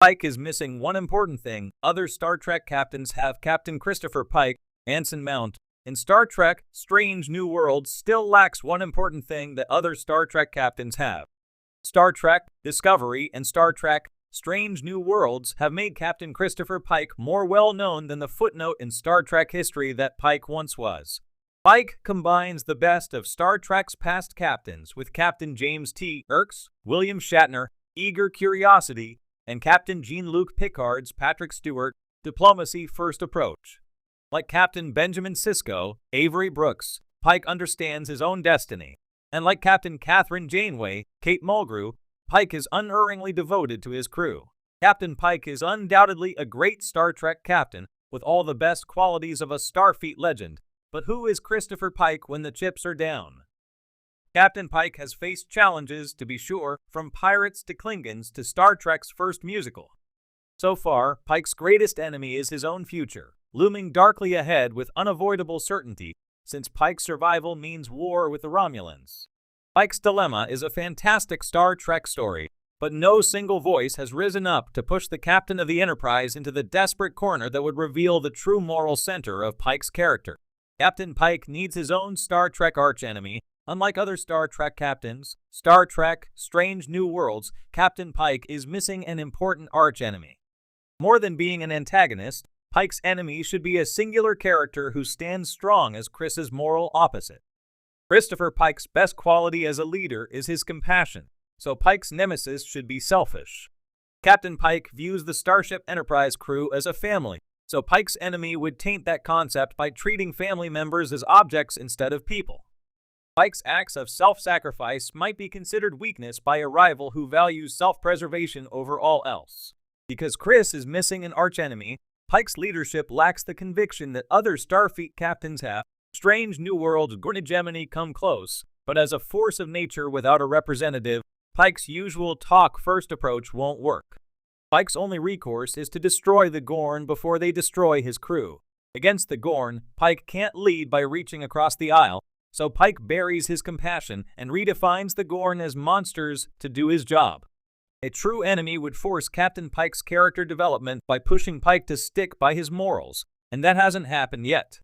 Pike is missing one important thing. Other Star Trek captains have. Captain Christopher Pike, Anson Mount, in Star Trek Strange New Worlds still lacks one important thing that other Star Trek captains have. Star Trek Discovery and Star Trek Strange New Worlds have made Captain Christopher Pike more well-known than the footnote in Star Trek history that Pike once was. Pike combines the best of Star Trek's past captains with Captain James T. Kirk's William Shatner, eager curiosity, and Captain Jean-Luc Picard's Patrick Stewart, diplomacy-first approach. Like Captain Benjamin Sisko, Avery Brooks, Pike understands his own destiny. And like Captain Catherine Janeway, Kate Mulgrew, Pike is unerringly devoted to his crew. Captain Pike is undoubtedly a great Star Trek captain, with all the best qualities of a Starfleet legend. But who is Christopher Pike when the chips are down? Captain Pike has faced challenges, to be sure, from pirates to Klingons to Star Trek's first musical. So far, Pike's greatest enemy is his own future, looming darkly ahead with unavoidable certainty, since Pike's survival means war with the Romulans. Pike's dilemma is a fantastic Star Trek story, but no single voice has risen up to push the captain of the Enterprise into the desperate corner that would reveal the true moral center of Pike's character. Captain Pike needs his own Star Trek archenemy. Unlike other Star Trek captains, Star Trek Strange New Worlds, Captain Pike is missing an important archenemy. More than being an antagonist, Pike's enemy should be a singular character who stands strong as Chris's moral opposite. Christopher Pike's best quality as a leader is his compassion, so Pike's nemesis should be selfish. Captain Pike views the Starship Enterprise crew as a family, so Pike's enemy would taint that concept by treating family members as objects instead of people. Pike's acts of self-sacrifice might be considered weakness by a rival who values self-preservation over all else. Because Chris is missing an archenemy, Pike's leadership lacks the conviction that other Starfleet captains have. Strange New Worlds hegemony come close, but as a force of nature without a representative, Pike's usual talk-first approach won't work. Pike's only recourse is to destroy the Gorn before they destroy his crew. Against the Gorn, Pike can't lead by reaching across the aisle, so Pike buries his compassion and redefines the Gorn as monsters to do his job. A true enemy would force Captain Pike's character development by pushing Pike to stick by his morals, and that hasn't happened yet.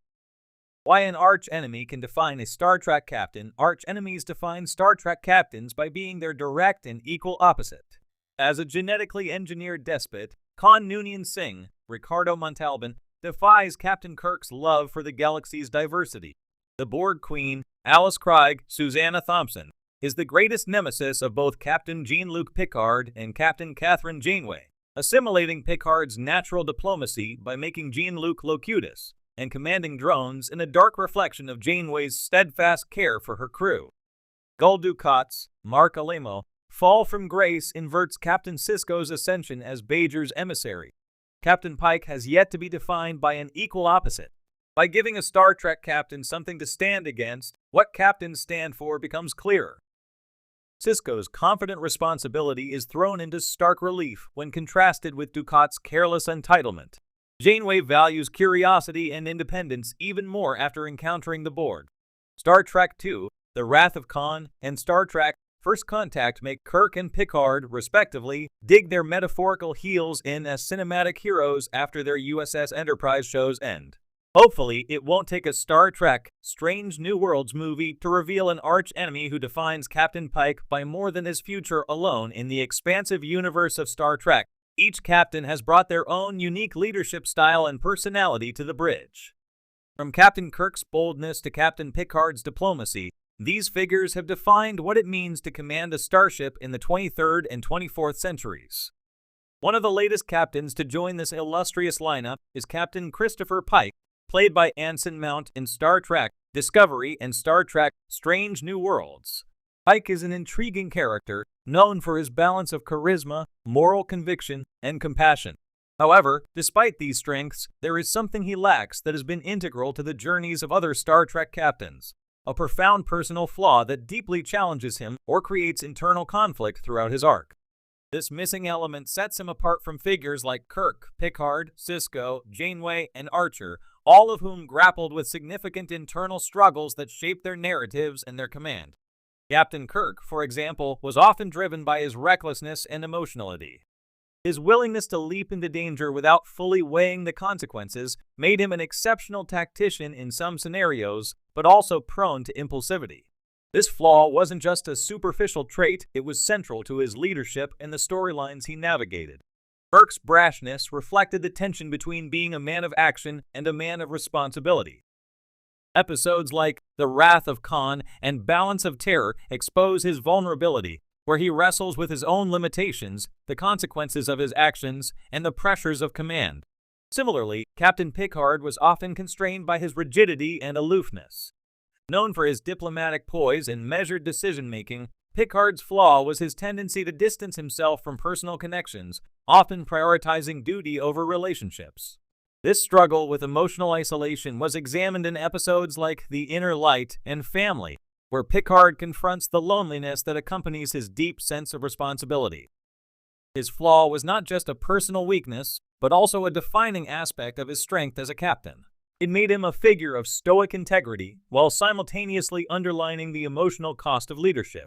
Why an arch-enemy can define a Star Trek captain. Arch-enemies define Star Trek captains by being their direct and equal opposite. As a genetically engineered despot, Khan Noonien Singh, Ricardo Montalban, defies Captain Kirk's love for the galaxy's diversity. The Borg Queen, Alice Craig, Susanna Thompson, is the greatest nemesis of both Captain Jean-Luc Picard and Captain Catherine Janeway, assimilating Picard's natural diplomacy by making Jean-Luc locutus, and commanding drones in a dark reflection of Janeway's steadfast care for her crew. Gul Dukat's Mark Alemo fall from grace inverts Captain Sisko's ascension as Bajor's emissary. Captain Pike has yet to be defined by an equal opposite. By giving a Star Trek captain something to stand against, what captains stand for becomes clearer. Sisko's confident responsibility is thrown into stark relief when contrasted with Dukat's careless entitlement. Janeway values curiosity and independence even more after encountering the Borg. Star Trek II, The Wrath of Khan, and Star Trek First Contact make Kirk and Picard, respectively, dig their metaphorical heels in as cinematic heroes after their USS Enterprise shows end. Hopefully, it won't take a Star Trek Strange New Worlds movie to reveal an arch-enemy who defines Captain Pike by more than his future alone in the expansive universe of Star Trek. Each captain has brought their own unique leadership style and personality to the bridge. From Captain Kirk's boldness to Captain Picard's diplomacy, these figures have defined what it means to command a starship in the 23rd and 24th centuries. One of the latest captains to join this illustrious lineup is Captain Christopher Pike, played by Anson Mount in Star Trek Discovery and Star Trek Strange New Worlds. Pike is an intriguing character, known for his balance of charisma, moral conviction, and compassion. However, despite these strengths, there is something he lacks that has been integral to the journeys of other Star Trek captains. A profound personal flaw that deeply challenges him or creates internal conflict throughout his arc. This missing element sets him apart from figures like Kirk, Picard, Sisko, Janeway, and Archer, all of whom grappled with significant internal struggles that shaped their narratives and their command. Captain Kirk, for example, was often driven by his recklessness and emotionality. His willingness to leap into danger without fully weighing the consequences made him an exceptional tactician in some scenarios, but also prone to impulsivity. This flaw wasn't just a superficial trait, it was central to his leadership and the storylines he navigated. Burke's brashness reflected the tension between being a man of action and a man of responsibility. Episodes like The Wrath of Khan and Balance of Terror expose his vulnerability, where he wrestles with his own limitations, the consequences of his actions, and the pressures of command. Similarly, Captain Picard was often constrained by his rigidity and aloofness. Known for his diplomatic poise and measured decision-making, Picard's flaw was his tendency to distance himself from personal connections, often prioritizing duty over relationships. This struggle with emotional isolation was examined in episodes like The Inner Light and Family, where Picard confronts the loneliness that accompanies his deep sense of responsibility. His flaw was not just a personal weakness, but also a defining aspect of his strength as a captain. It made him a figure of stoic integrity, while simultaneously underlining the emotional cost of leadership.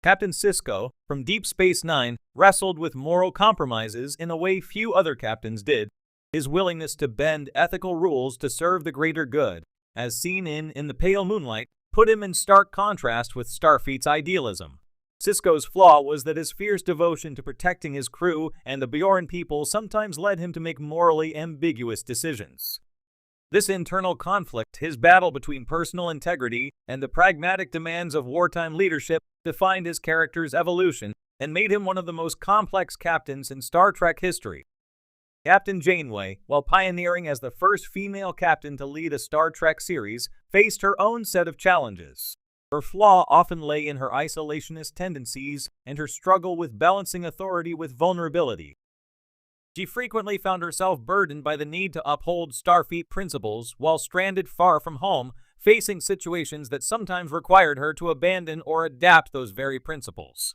Captain Sisko, from Deep Space Nine, wrestled with moral compromises in a way few other captains did. His willingness to bend ethical rules to serve the greater good, as seen in The Pale Moonlight, put him in stark contrast with Starfleet's idealism. Sisko's flaw was that his fierce devotion to protecting his crew and the Bjorn people sometimes led him to make morally ambiguous decisions. This internal conflict, his battle between personal integrity and the pragmatic demands of wartime leadership, defined his character's evolution and made him one of the most complex captains in Star Trek history. Captain Janeway, while pioneering as the first female captain to lead a Star Trek series, faced her own set of challenges. Her flaw often lay in her isolationist tendencies and her struggle with balancing authority with vulnerability. She frequently found herself burdened by the need to uphold Starfleet principles while stranded far from home, facing situations that sometimes required her to abandon or adapt those very principles.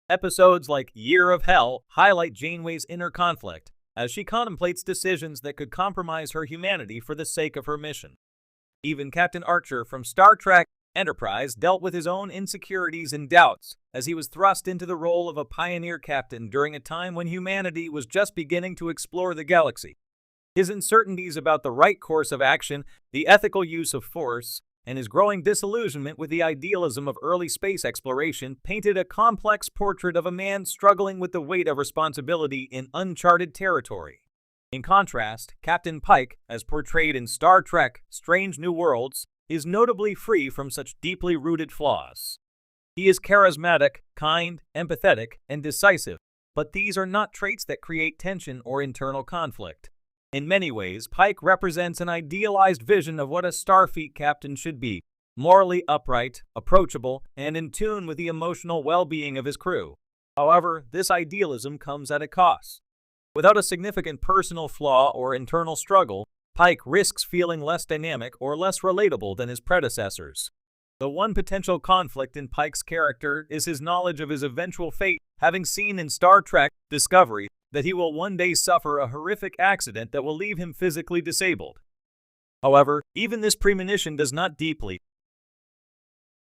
Episodes like Year of Hell highlight Janeway's inner conflict, as she contemplates decisions that could compromise her humanity for the sake of her mission. Even Captain Archer from Star Trek Enterprise dealt with his own insecurities and doubts, as he was thrust into the role of a pioneer captain during a time when humanity was just beginning to explore the galaxy. His uncertainties about the right course of action, the ethical use of force, and his growing disillusionment with the idealism of early space exploration painted a complex portrait of a man struggling with the weight of responsibility in uncharted territory. In contrast, Captain Pike, as portrayed in Star Trek Strange New Worlds, is notably free from such deeply rooted flaws. He is charismatic, kind, empathetic, and decisive, but these are not traits that create tension or internal conflict. In many ways, Pike represents an idealized vision of what a Starfleet captain should be: morally upright, approachable, and in tune with the emotional well-being of his crew. However, this idealism comes at a cost. Without a significant personal flaw or internal struggle, Pike risks feeling less dynamic or less relatable than his predecessors. The one potential conflict in Pike's character is his knowledge of his eventual fate, having seen in Star Trek Discovery that he will one day suffer a horrific accident that will leave him physically disabled. However, even this premonition does not deeply